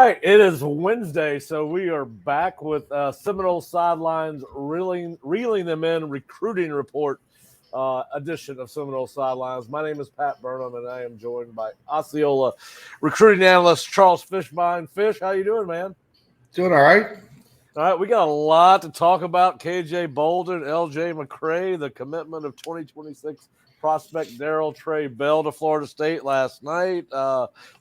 right, it is Wednesday, so we are back with Seminole Sidelines reeling them in recruiting report edition of Seminole Sidelines. My name is Pat Burnham, and I am joined by Osceola recruiting analyst Charles Fishbein. Fish, how you doing, man? Doing all right. All right, we got a lot to talk about. KJ Bolden, LJ McCray, the commitment of 2026 prospect Trey Bell to Florida State last night.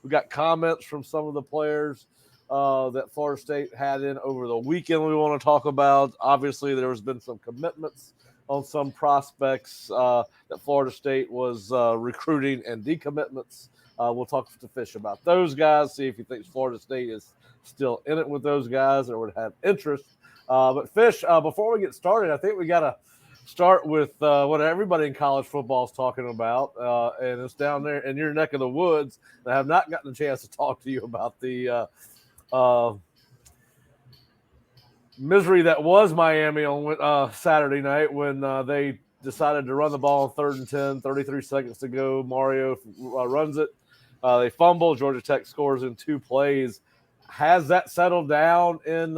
We got comments from some of the players that Florida State had in over the weekend we want to talk about. Obviously, there has been some commitments on some prospects that Florida State was recruiting and decommitments. We'll talk to Fish about those guys, see if he thinks Florida State is still in it with those guys or would have interest. But Fish, before we get started, I think we got to start with what everybody in college football is talking about, and it's down there in your neck of the woods. I have not gotten a chance to talk to you about the misery that was Miami on Saturday night when they decided to run the ball on 3rd and 10, 33 seconds to go. Mario runs it. They fumble. Georgia Tech scores in 2 plays. Has that settled down in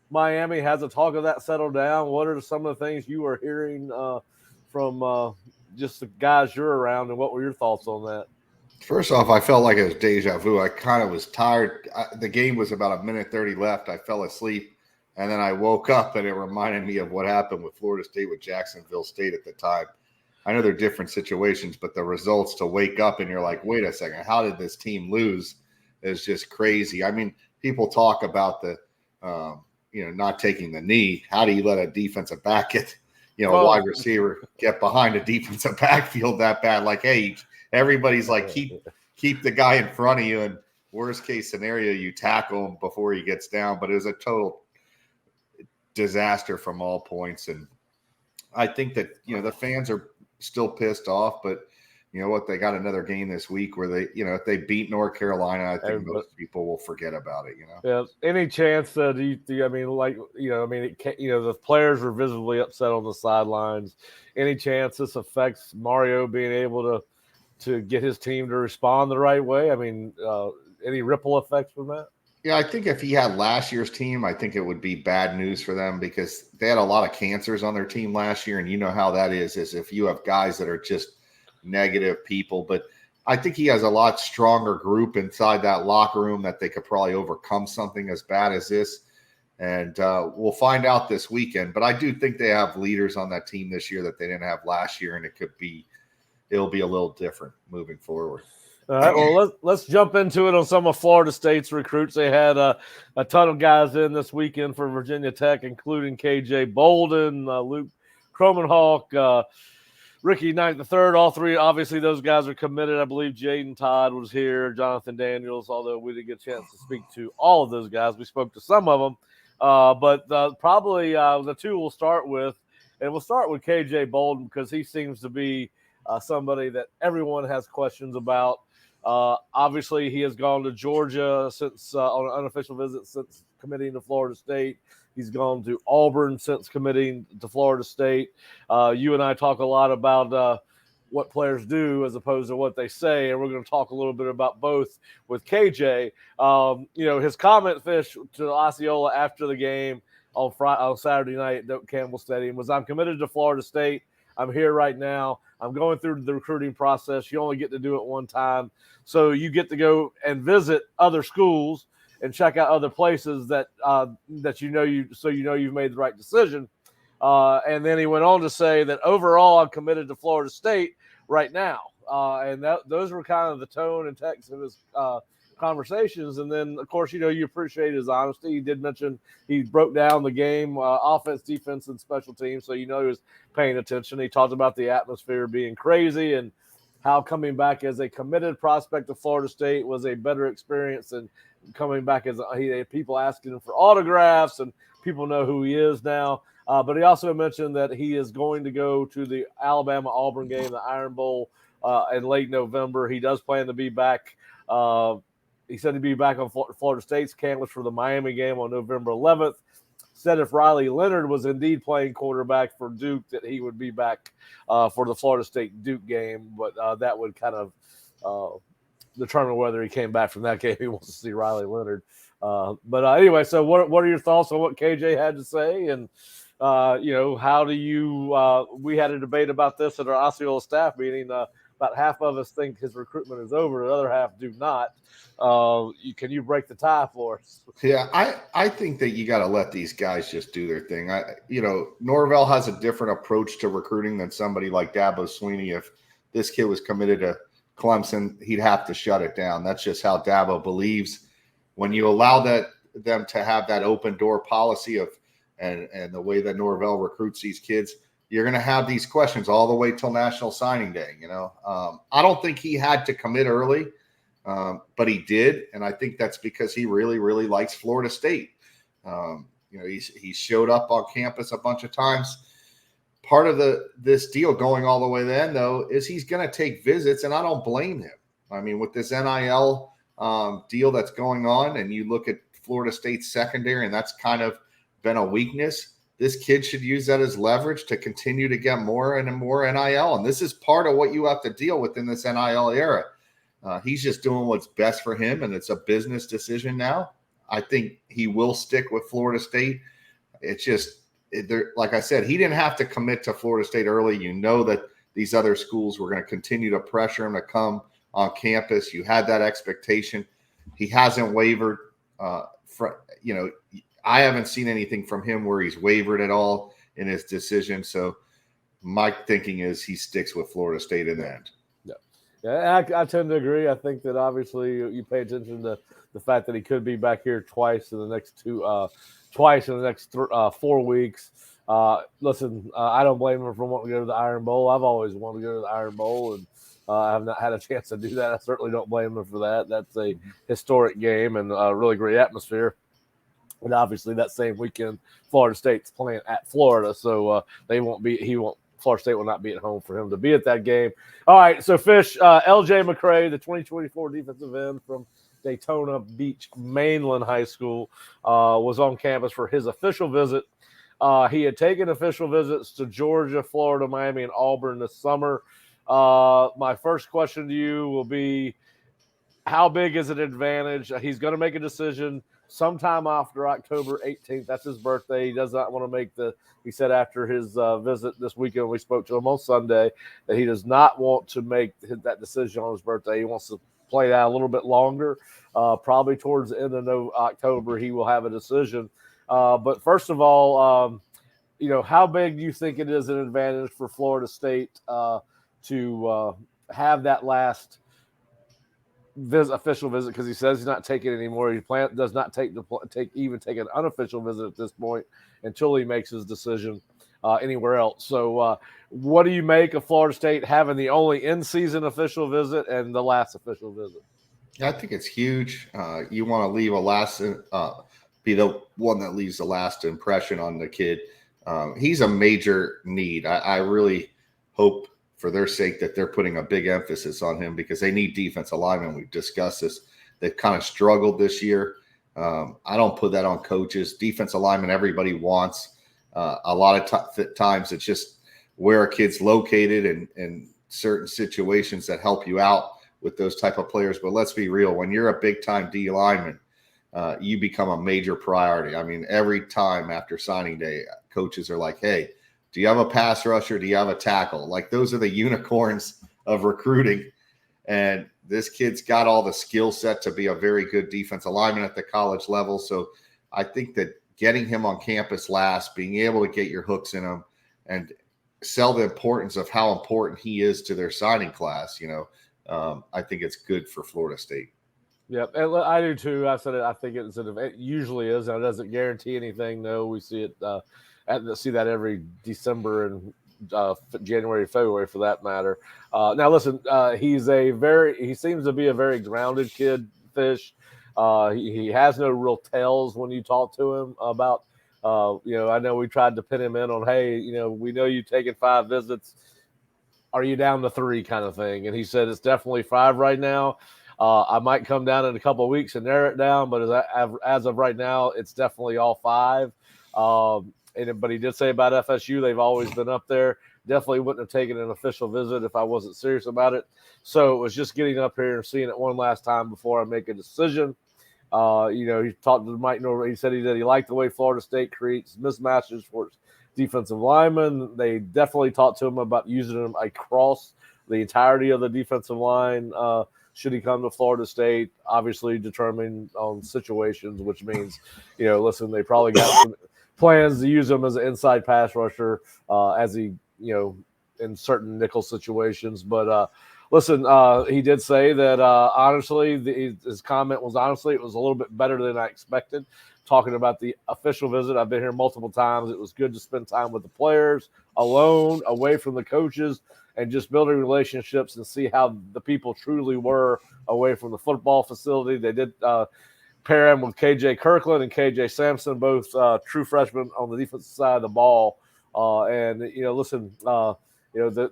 Miami? Has the talk of that settled down? What are some of the things you are hearing from just the guys you're around, and what were your thoughts on that? First off, I felt like it was deja vu. I kind of was tired. The game was about 1:30 left. I fell asleep, and then I woke up, and it reminded me of what happened with Florida State with Jacksonville State at the time. I know they're different situations, but the results to wake up and you're like, wait a second, how did this team lose? Is just crazy. I mean, people talk about the, not taking the knee. How do you let a defensive back get, a wide receiver get behind a defensive backfield that bad? Like, hey, everybody's like, keep the guy in front of you, and worst case scenario, you tackle him before he gets down. But it was a total disaster from all points, and I think that the fans are still pissed off, but. You know what? They got another game this week where they, if they beat North Carolina, I think most people will forget about it. Yeah. Any chance? The players were visibly upset on the sidelines. Any chance this affects Mario being able to get his team to respond the right way? I mean, any ripple effects from that? Yeah, I think if he had last year's team, I think it would be bad news for them because they had a lot of cancers on their team last year, and you know how that is if you have guys that are just negative people, but I think he has a lot stronger group inside that locker room that they could probably overcome something as bad as this. And we'll find out this weekend. But I do think they have leaders on that team this year that they didn't have last year, and it'll be a little different moving forward. All right, well, let's jump into it on some of Florida State's recruits. They had a ton of guys in this weekend for Virginia Tech, including KJ Bolden, Luke Cromenhawk, Ricky Knight III, all three. Obviously, those guys are committed. I believe Jaden Todd was here, Jonathan Daniels, although we didn't get a chance to speak to all of those guys. We spoke to some of them. But probably the two we'll start with, and we'll start with KJ Bolden because he seems to be somebody that everyone has questions about. Obviously, he has gone to Georgia since on an unofficial visit since committing to Florida State. He's gone to Auburn since committing to Florida State. You and I talk a lot about what players do as opposed to what they say, and we're going to talk a little bit about both with KJ. His comment, Fish, to Osceola after the game on Saturday night at Doak Campbell Stadium was, "I'm committed to Florida State. I'm here right now. I'm going through the recruiting process. You only get to do it one time. So you get to go and visit other schools and check out other places that you've made the right decision." And then he went on to say that overall, I'm committed to Florida State right now. And those were kind of the tone and text of his conversations. And then, of course, you appreciate his honesty. He did mention he broke down the game, offense, defense, and special teams. So, he was paying attention. He talked about the atmosphere being crazy and how coming back as a committed prospect to Florida State was a better experience than coming back as he had people asking him for autographs, and people know who he is now. But he also mentioned that he is going to go to the Alabama-Auburn game, the Iron Bowl, in late November. He does plan to be back. He said he'd be back on Florida State's campus for the Miami game on November 11th. Said if Riley Leonard was indeed playing quarterback for Duke, that he would be back for the Florida State-Duke game. But that would kind of determine whether he came back from that game. He wants to see Riley Leonard. But anyway, so what are your thoughts on what KJ had to say? And, how do you we had a debate about this at our Osceola staff meeting. About half of us think his recruitment is over. The other half do not. Can you break the tie for us? Yeah, I think that you got to let these guys just do their thing. Norvell has a different approach to recruiting than somebody like Dabo Swinney. If this kid was committed to Clemson, he'd have to shut it down. That's just how Dabo believes. When you allow them to have that open door policy and the way that Norvell recruits these kids, you're going to have these questions all the way till National Signing Day. I don't think he had to commit early. But he did, and I think that's because he really, really likes Florida State. He showed up on campus a bunch of times. Part of this deal going all the way to the end, though, is he's going to take visits, and I don't blame him. I mean, with this NIL deal that's going on, and you look at Florida State's secondary, and that's kind of been a weakness. This kid should use that as leverage to continue to get more and more NIL, and this is part of what you have to deal with in this NIL era. He's just doing what's best for him, and it's a business decision now. I think he will stick with Florida State. It's just, like I said, he didn't have to commit to Florida State early. You know that these other schools were going to continue to pressure him to come on campus. You had that expectation. He hasn't wavered. I haven't seen anything from him where he's wavered at all in his decision. So my thinking is he sticks with Florida State in the end. Yeah, I tend to agree. I think that obviously you pay attention to the fact that he could be back here twice in the next 4 weeks. Listen, I don't blame him for wanting to go to the Iron Bowl. I've always wanted to go to the Iron Bowl, and I have not had a chance to do that. I certainly don't blame him for that. That's a historic game and a really great atmosphere. And obviously that same weekend, Florida State's playing at Florida, so Florida State will not be at home for him to be at that game. All right, so Fish, LJ McCray, the 2024 defensive end from Daytona Beach Mainland High School, was on campus for his official visit. He had taken official visits to Georgia, Florida, Miami, and Auburn this summer. My first question to you will be, how big is it an advantage? He's going to make a decision sometime after October 18th. That's his birthday. He does not want to he said after his visit this weekend, we spoke to him on Sunday, that he does not want to make that decision on his birthday. He wants to play that a little bit longer. Probably towards the end of October, he will have a decision. But first of all, how big do you think it is an advantage for Florida State to have that last official visit, because he says he's not taking it anymore. He does not take an unofficial visit at this point until he makes his decision anywhere else. So what do you make of Florida State having the only in-season official visit and the last official visit? I think it's huge. You want to leave be the one that leaves the last impression on the kid. He's a major need. I really hope for their sake that they're putting a big emphasis on him, because they need defensive linemen. We've discussed this. They've kind of struggled this year. I don't put that on coaches. Defensive linemen, everybody wants. A lot of times it's just where a kid's located and certain situations that help you out with those type of players. But let's be real. When you're a big-time D lineman, you become a major priority. I mean, every time after signing day, coaches are like, hey, do you have a pass rusher? Do you have a tackle? Like, those are the unicorns of recruiting. And this kid's got all the skill set to be a very good defensive lineman at the college level. So I think that getting him on campus last, being able to get your hooks in him and sell the importance of how important he is to their signing class, I think it's good for Florida State. Yep, and I do too. I said it. I think it usually is. And it doesn't guarantee anything. No, we see it. See that every December and January, February, for that matter. Now, listen, he seems to be a very grounded kid, Fish. He has no real tells when you talk to him about. I know we tried to pin him in on, hey, we know you've taken 5 visits. Are you down to 3 kind of thing? And he said it's definitely 5 right now. I might come down in a couple of weeks and narrow it down, but as of right now, it's definitely all 5. But he did say about FSU, they've always been up there. definitely wouldn't have taken an official visit if I wasn't serious about it. So it was just getting up here and seeing it one last time before I make a decision. He talked to Mike Norvell. He said he liked the way Florida State creates mismatches for its defensive linemen. They definitely talked to him about using them across the entirety of the defensive line. Should he come to Florida State, obviously determined on situations, which means, listen, they probably got some plans to use him as an inside pass rusher as he, in certain nickel situations. But listen, he did say that honestly, his comment was honestly, it was a little bit better than I expected. Talking about the official visit, I've been here multiple times. It was good to spend time with the players, alone, away from the coaches, and just building relationships and see how the people truly were away from the football facility. They did pair him with KJ Kirkland and KJ Sampson, both true freshmen on the defensive side of the ball.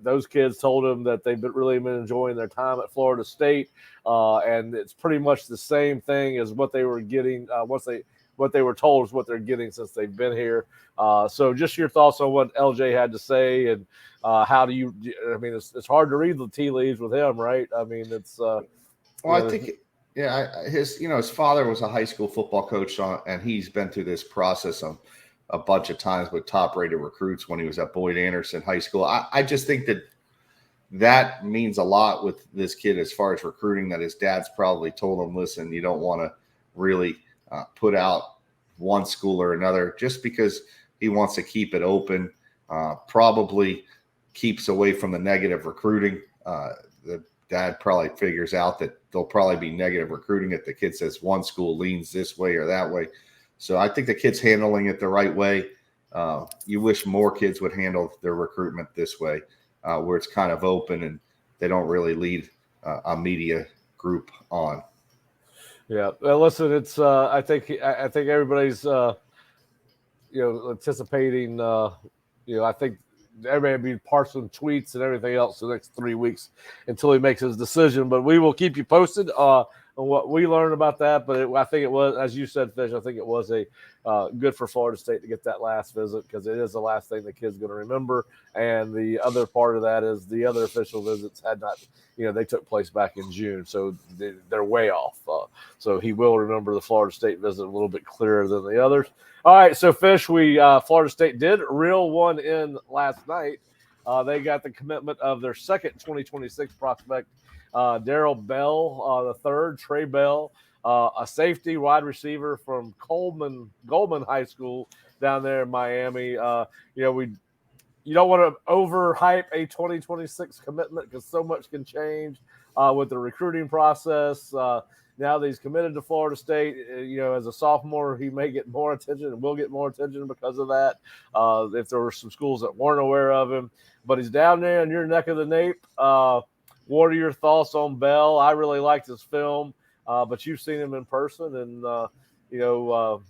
Those kids told him that they've really been enjoying their time at Florida State, and it's pretty much the same thing as what they were getting what they were told is what they're getting since they've been here. So just your thoughts on what LJ had to say, and how do you – I mean, it's hard to read the tea leaves with him, right? I mean, it's I think – his father was a high school football coach, and he's been through this process a bunch of times with top-rated recruits when he was at Boyd Anderson High School. I just think that means a lot with this kid as far as recruiting, that his dad's probably told him, listen, you don't want to really put out one school or another, just because he wants to keep it open, probably keeps away from the negative recruiting. The dad probably figures out that there'll probably be negative recruiting if the kid says one school leans this way or that way. So I think the kid's handling it the right way. You wish more kids would handle their recruitment this way, where it's kind of open and they don't really lead a media group on. Yeah. Well, listen, it's I think everybody's anticipating. I think everybody will be parsing tweets and everything else the next 3 weeks until he makes his decision. But we will keep you posted on what we learned about that. But I think it was, as you said, Fish, I think it was a good for Florida State to get that last visit, because it is the last thing the kid's going to remember. And the other part of that is the other official visits had not, they took place back in June. So they're way off. So he will remember the Florida State visit a little bit clearer than the others. All right, so Fish, Florida State did reel one in last night. They got the commitment of their second 2026 prospect, Darrell Bell, the third, Trey Bell, a safety wide receiver from Goldman High School down there in Miami. You don't want to overhype a 2026 commitment, because so much can change with the recruiting process. Now that he's committed to Florida State, as a sophomore, he may get more attention and will get more attention because of that, if there were some schools that weren't aware of him. But he's down there in your neck of the nape. What are your thoughts on Bell? I really liked his film, but you've seen him in person, and, do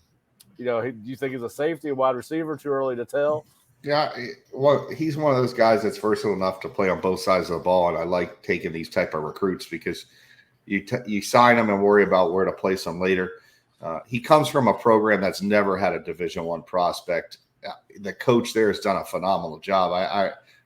you think he's a safety, a wide receiver? Too early to tell? Yeah, well, he's one of those guys that's versatile enough to play on both sides of the ball, and I like taking these type of recruits because you sign them and worry about where to place them later. He comes from a program that's never had a Division I prospect. The coach there has done a phenomenal job.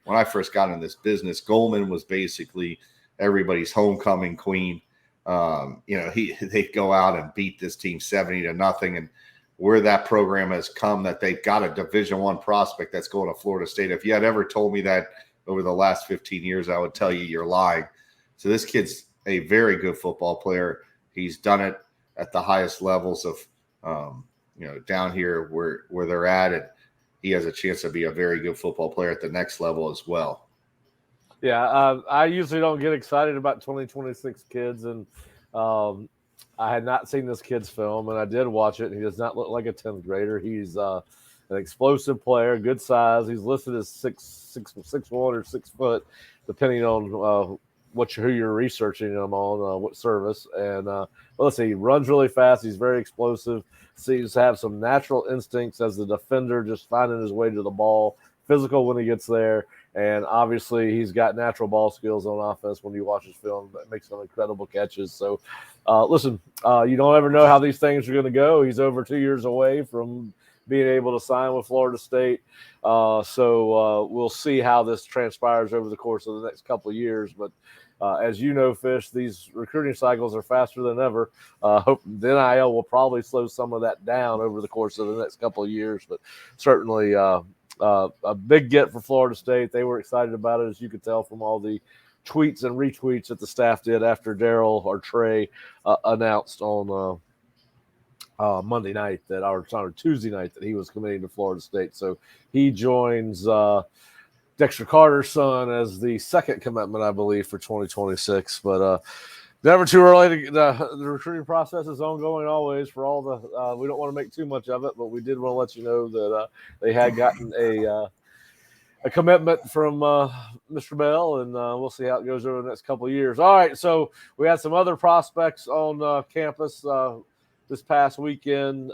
When I first got in this business, Goldman was basically everybody's homecoming queen. They go out and beat this team 70-0, and where that program has come, that they've got a Division I prospect that's going to Florida State. If you had ever told me that over the last 15 years, I would tell you you're lying. So this kid's a very good football player. He's done it at the highest levels of, down here where they're at, and he has a chance to be a very good football player at the next level as well. Yeah, I usually don't get excited about 2026 kids, and I had not seen this kid's film, and I did watch it, and he does not look like a 10th grader. He's an explosive player, good size. He's listed as 6'1" or 6 foot, depending on who you're researching him on, what service. And let's see, he runs really fast. He's very explosive. Seems to have some natural instincts as the defender, just finding his way to the ball. Physical when he gets there. And obviously he's got natural ball skills on offense. When you watch his film, that makes some incredible catches. So listen, you don't ever know how these things are going to go. He's over 2 years away from being able to sign with Florida State. So we'll see how this transpires over the course of the next couple of years. But as you know, Fish, these recruiting cycles are faster than ever. Hope the NIL will probably slow some of that down over the course of the next couple of years, but certainly a big get for Florida State. They were excited about it, as you could tell from all the tweets and retweets that the staff did after Daryl or Trey announced on Monday night or Tuesday night that he was committing to Florida State. So he joins Dexter Carter's son as the second commitment, I believe, for 2026. But never too early. The recruiting process is ongoing always for all the we don't want to make too much of it, but we did want to let you know that they had gotten a commitment from Mr. Bell, and we'll see how it goes over the next couple of years. All right, so we had some other prospects on campus this past weekend.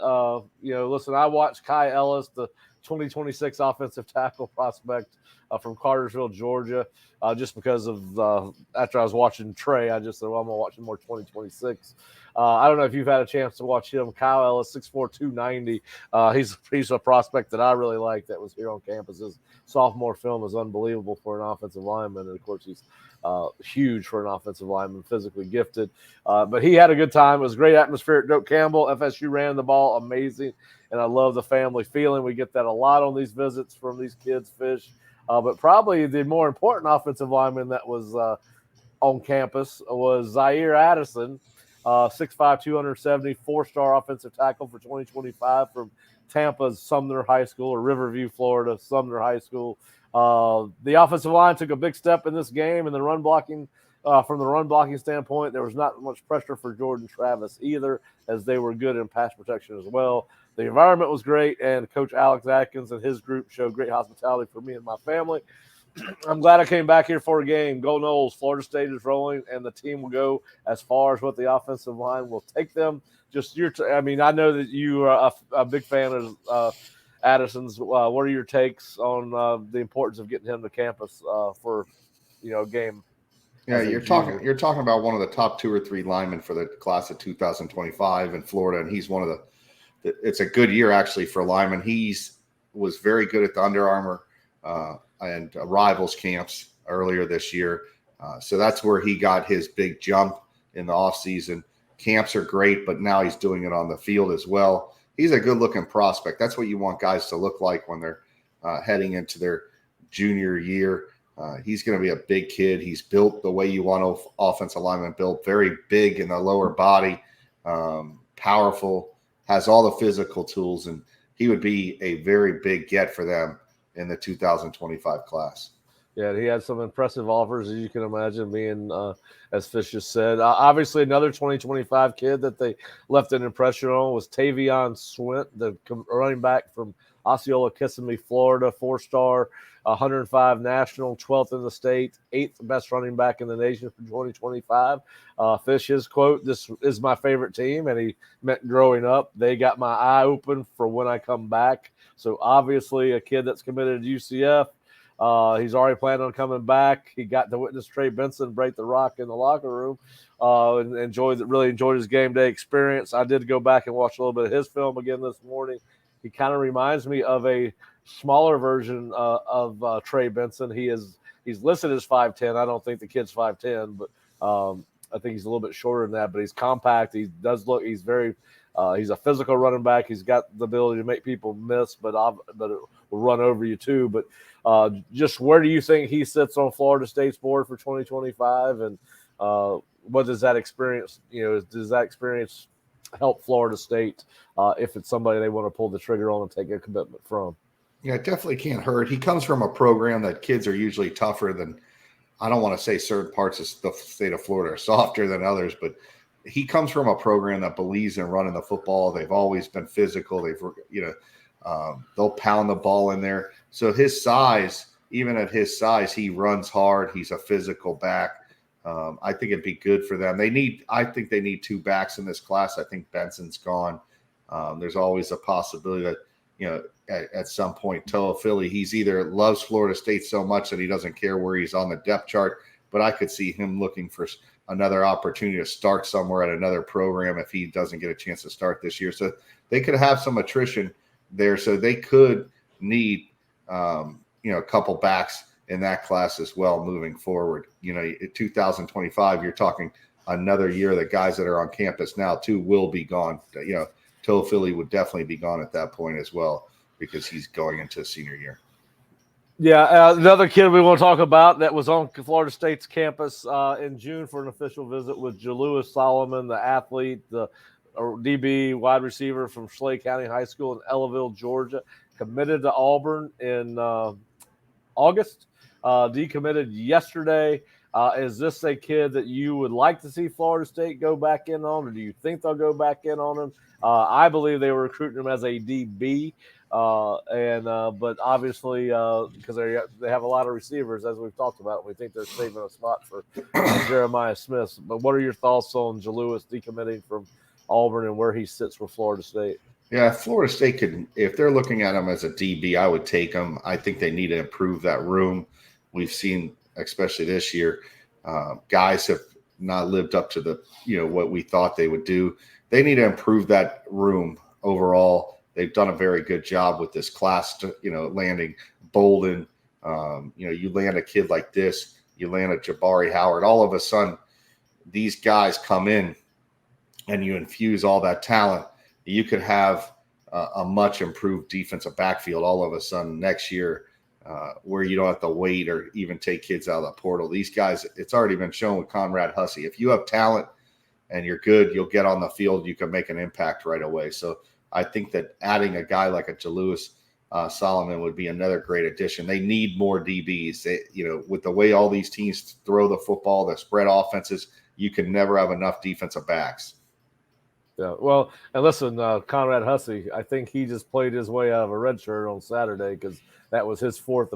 Listen, I watched Kai Ellis, the 2026 offensive tackle prospect from Cartersville, Georgia, just because of after I was watching Trey, I just said, well, I'm going to watch more 2026. I don't know if you've had a chance to watch him. Kyle Ellis, 6'4", 290. He's a prospect that I really like that was here on campus. His sophomore film is unbelievable for an offensive lineman, and of course he's huge for an offensive lineman, physically gifted. But he had a good time. It was a great atmosphere at Doak Campbell. FSU ran the ball amazing, and I love the family feeling. We get that a lot on these visits from these kids, Fish. But probably the more important offensive lineman that was on campus was Zaire Addison, 6'5", 270, four-star offensive tackle for 2025 from Tampa's Sumner High School, or Riverview, Florida, Sumner High School. The offensive line took a big step in this game, and the run blocking, from the run blocking standpoint, there was not much pressure for Jordan Travis either, as they were good in pass protection as well. The environment was great, and Coach Alex Atkins and his group showed great hospitality for me and my family. I'm glad I came back here for a game. Go Noles. Florida State is rolling, and the team will go as far as what the offensive line will take them. Just I know that you are a big fan of Addison's. What are your takes on the importance of getting him to campus for a game? Yeah, you're talking about one of the top 2 or 3 linemen for the class of 2025 in Florida, and he's one of the. It's a good year actually for linemen. Was very good at the Under Armour and Rivals camps earlier this year, so that's where he got his big jump in the offseason. Camps are great, but now he's doing it on the field as well. He's a good-looking prospect. That's what you want guys to look like when they're heading into their junior year. He's going to be a big kid. He's built the way you want offensive lineman built, very big in the lower body, powerful, has all the physical tools, and he would be a very big get for them in the 2025 class. Yeah, he had some impressive offers, as you can imagine, being, as Fish just said. Obviously, another 2025 kid that they left an impression on was Taevion Swint, the running back from Osceola, Kissimmee, Florida, 4-star, 105 national, 12th in the state, 8th best running back in the nation for 2025. Fish, his quote, "This is my favorite team," and he meant growing up. They got my eye open for when I come back. So obviously a kid that's committed to UCF. He's already planning on coming back. He got to witness Trey Benson break the rock in the locker room and really enjoyed his game day experience. I did go back and watch a little bit of his film again this morning. He kind of reminds me of a smaller version of Trey Benson. He's listed as 5'10". I don't think the kid's 5'10", but I think he's a little bit shorter than that. But he's compact. He's a physical running back. He's got the ability to make people miss, but it will run over you too. But just where do you think he sits on Florida State's board for 2025, and what does that experience? Does that experience help Florida State if it's somebody they want to pull the trigger on and take a commitment from? Yeah, it definitely can't hurt. He comes from a program that kids are usually tougher than. I don't want to say certain parts of the state of Florida are softer than others, but he comes from a program that believes in running the football. They've always been physical. They'll pound the ball in there. So his size, even at his size, he runs hard. He's a physical back. I think it'd be good for them. I think they need 2 backs in this class. I think Benson's gone. There's always a possibility that, at some point, Toa Philly, he's either loves Florida State so much that he doesn't care where he's on the depth chart, but I could see him looking for another opportunity to start somewhere at another program if he doesn't get a chance to start this year. So they could have some attrition there, so they could need a couple backs in that class as well moving forward. In 2025, you're talking another year that guys that are on campus now too will be gone. Toe Philly would definitely be gone at that point as well because he's going into senior year. Yeah, another kid we want to talk about that was on Florida State's campus in June for an official visit was Jalewis Solomon, the athlete, the DB wide receiver from Schley County High School in Ellaville, Georgia, committed to Auburn in August, decommitted yesterday. Is this a kid that you would like to see Florida State go back in on, or do you think they'll go back in on him? I believe they were recruiting him as a DB. But obviously, because they have a lot of receivers, as we've talked about, we think they're saving a spot for Jeremiah Smith. But what are your thoughts on Jalewis decommitting from Auburn and where he sits with Florida State? Yeah, Florida State could, if they're looking at him as a DB, I would take him. I think they need to improve that room. We've seen, especially this year, guys have not lived up to the what we thought they would do. They need to improve that room overall. They've done a very good job with this class, landing Bolden. You land a kid like this, you land a Jabari Howard. All of a sudden, these guys come in and you infuse all that talent. You could have a much improved defensive backfield all of a sudden next year where you don't have to wait or even take kids out of the portal. These guys, it's already been shown with Conrad Hussey. If you have talent and you're good, you'll get on the field. You can make an impact right away. So I think that adding a guy like a Jalewis Solomon would be another great addition. They need more DBs. With the way all these teams throw the football, the spread offenses, you can never have enough defensive backs. Yeah, well, and listen, Conrad Hussey, I think he just played his way out of a red shirt on Saturday because that was his fourth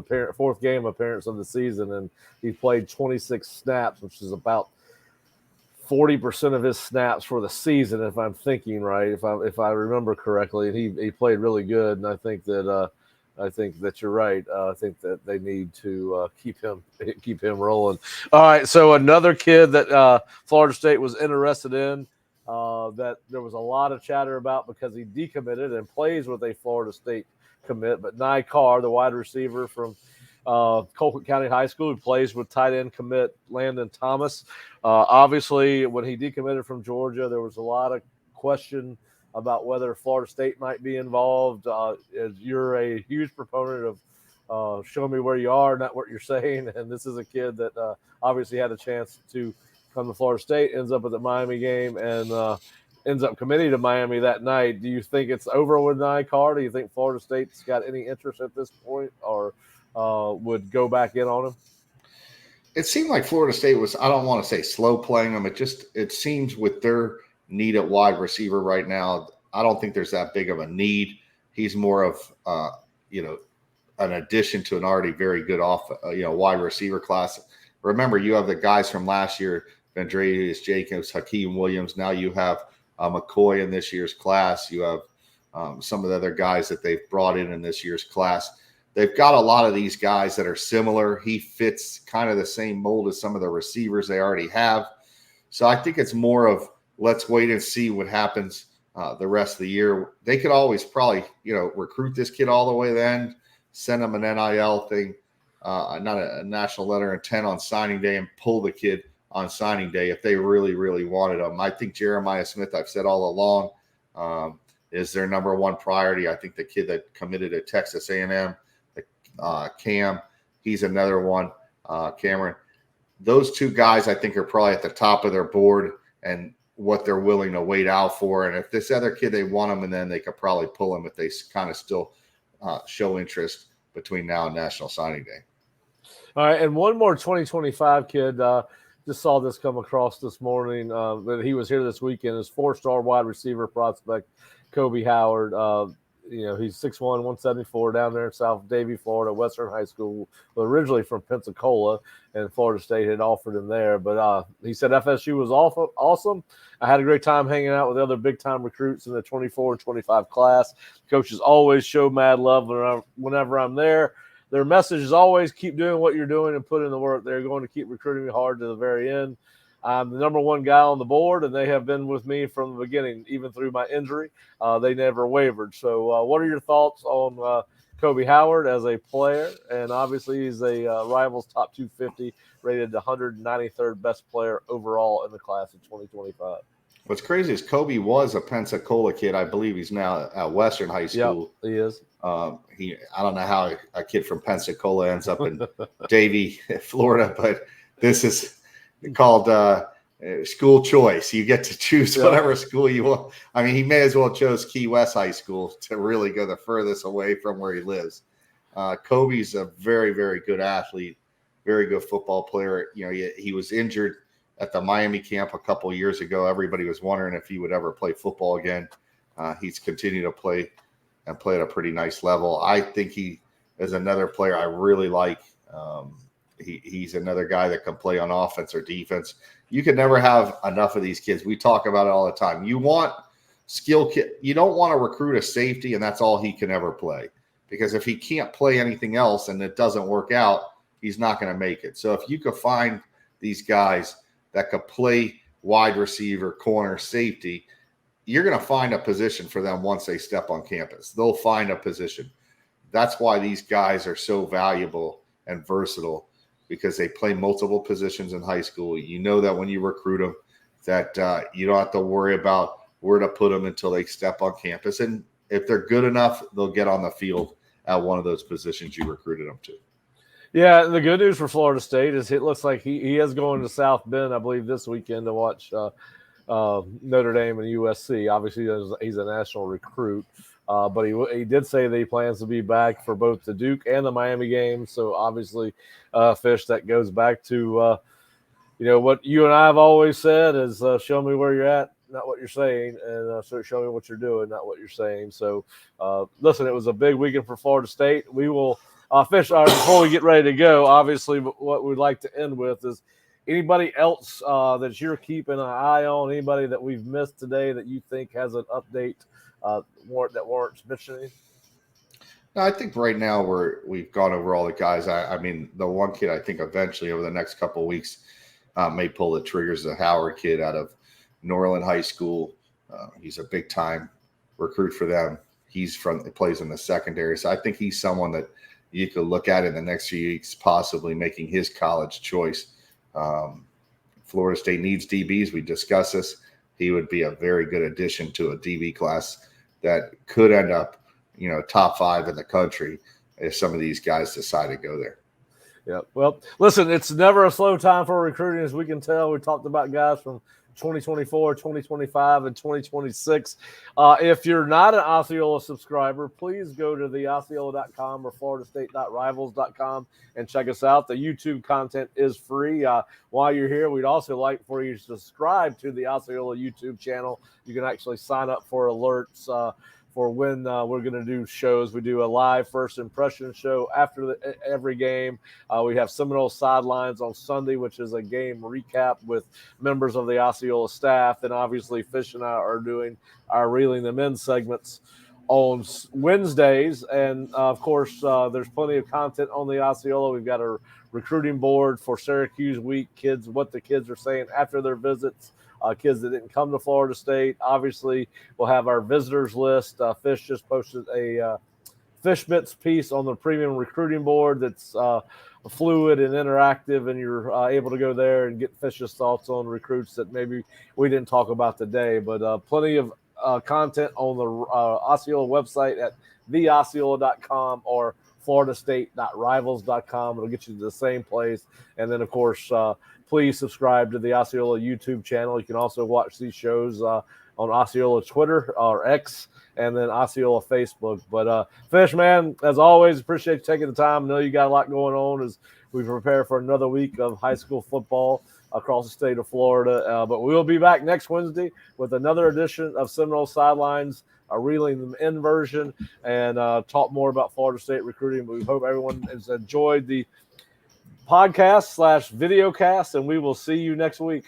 game appearance of the season, and he played 26 snaps, which is about 40% of his snaps for the season, if I'm thinking right, if I remember correctly. And he played really good, and I think that you're right. I think that they need to keep him rolling. All right, so another kid that Florida State was interested in. That there was a lot of chatter about because he decommitted and plays with a Florida State commit. But Ny Carr, the wide receiver from Colquitt County High School, who plays with tight end commit Landon Thomas. Obviously, when he decommitted from Georgia, there was a lot of question about whether Florida State might be involved. You're a huge proponent of show me where you are, not what you're saying. And this is a kid that obviously had a chance to come to Florida State, ends up at the Miami game, and ends up committing to Miami that night. Do you think it's over with Ny Carr? Do you think Florida State's got any interest at this point, or would go back in on him? It seemed like Florida State was, I don't want to say slow playing him. It seems with their need at wide receiver right now, I don't think there's that big of a need. He's more of, an addition to an already very good wide receiver class. Remember, you have the guys from last year, Vandreas Jacobs, Hakeem Williams. Now you have McCoy in this year's class. You have some of the other guys that they've brought in this year's class. They've got a lot of these guys that are similar. He fits kind of the same mold as some of the receivers they already have. So I think it's more of let's wait and see what happens the rest of the year. They could always probably, recruit this kid all the way to the end, send him an NIL thing, not a national letter of intent on signing day, and pull the kid on signing day if they really, really wanted him. I think Jeremiah Smith, I've said all along, is their number one priority. I think the kid that committed at Texas A&M, Cam, he's another one, Cameron. Those two guys I think are probably at the top of their board and what they're willing to wait out for. And if this other kid, they want him, and then they could probably pull him if they kind of still show interest between now and National Signing Day. All right, and one more 2025 kid. Just saw this come across this morning that he was here this weekend. Is 4-star wide receiver prospect Koby Howard. He's 6'1", 174 down there in South Davie, Florida, Western High School. But originally from Pensacola, and Florida State had offered him there. But he said FSU was awesome. I had a great time hanging out with other big-time recruits in the 24 and 25 class. Coaches always show mad love whenever I'm there. Their message is always keep doing what you're doing and put in the work. They're going to keep recruiting me hard to the very end. I'm the number one guy on the board, and they have been with me from the beginning, even through my injury. They never wavered. So what are your thoughts on Koby Howard as a player? And obviously he's a Rivals top 250, rated the 193rd best player overall in the class of 2025. What's crazy is Koby was a Pensacola kid. I believe he's now at Western High School. Yep, he is. I don't know how a kid from Pensacola ends up in Davie, Florida, but this is called school choice. You get to choose whatever school you want. I mean, he may as well chose Key West High School to really go the furthest away from where he lives. Koby's a very, very good athlete, very good football player. You know, he was injured at the Miami camp a couple of years ago. Everybody was wondering if he would ever play football again. He's continued to play and play at a pretty nice level. I think he is another player I really like. He's another guy that can play on offense or defense. You can never have enough of these kids. We talk about it all the time. You want skill kid. You don't want to recruit a safety, and that's all he can ever play. Because if he can't play anything else and it doesn't work out, he's not going to make it. So if you could find these guys that could play wide receiver, corner, safety, you're going to find a position for them once they step on campus. They'll find a position. That's why these guys are so valuable and versatile, because they play multiple positions in high school. You know that when you recruit them, that you don't have to worry about where to put them until they step on campus. And if they're good enough, they'll get on the field at one of those positions you recruited them to. Yeah, the good news for Florida State is it looks like he is going to South Bend, I believe, this weekend to watch Notre Dame and USC. Obviously, he's a national recruit, but he did say that he plans to be back for both the Duke and the Miami games. So obviously, Fish, that goes back to what you and I have always said is show me where you're at, not what you're saying, and so show me what you're doing, not what you're saying. So listen, it was a big weekend for Florida State. We will. Fish, before we get ready to go, obviously what we'd like to end with is anybody else that you're keeping an eye on, anybody that we've missed today that you think has an update that warrants mentioning? No, I think right now we've gone over all the guys. I mean, the one kid I think eventually over the next couple of weeks may pull the triggers, the Howard kid out of Norland High School. He's a big-time recruit for them. He plays in the secondary, so I think he's someone that you could look at in the next few weeks, possibly making his college choice. Florida State needs DBs. We discussed this. He would be a very good addition to a DB class that could end up, top 5 in the country if some of these guys decide to go there. Yeah. Well, listen, it's never a slow time for recruiting, as we can tell. We talked about guys from 2024, 2025, and 2026. If you're not an Osceola subscriber, please go to the Osceola.com or FloridaState.rivals.com and check us out. The YouTube content is free. While you're here, we'd also like for you to subscribe to the Osceola YouTube channel. You can actually sign up for alerts for when we're going to do shows. We do a live first impression show after every game. We have Seminole Sidelines on Sunday, which is a game recap with members of the Osceola staff. And obviously, Fish and I are doing our Reeling Them In segments on Wednesdays. And, of course, there's plenty of content on the Osceola. We've got a recruiting board for Syracuse week, what the kids are saying after their visits. Kids that didn't come to Florida State. Obviously, we'll have our visitors list. Fish just posted a Fish Bits piece on the premium recruiting board that's fluid and interactive, and you're able to go there and get Fish's thoughts on recruits that maybe we didn't talk about today. But plenty of content on the Osceola website at theosceola.com or FloridaState.rivals.com. It'll get you to the same place. And then, of course, please subscribe to the Osceola YouTube channel. You can also watch these shows on Osceola Twitter or X, and then Osceola Facebook. But Fish, man, as always, appreciate you taking the time. I know you got a lot going on as we prepare for another week of high school football across the state of Florida. But we'll be back next Wednesday with another edition of Seminole Sidelines, a Reeling Them In version, and talk more about Florida State recruiting. But we hope everyone has enjoyed the podcast/videocast, and we will see you next week.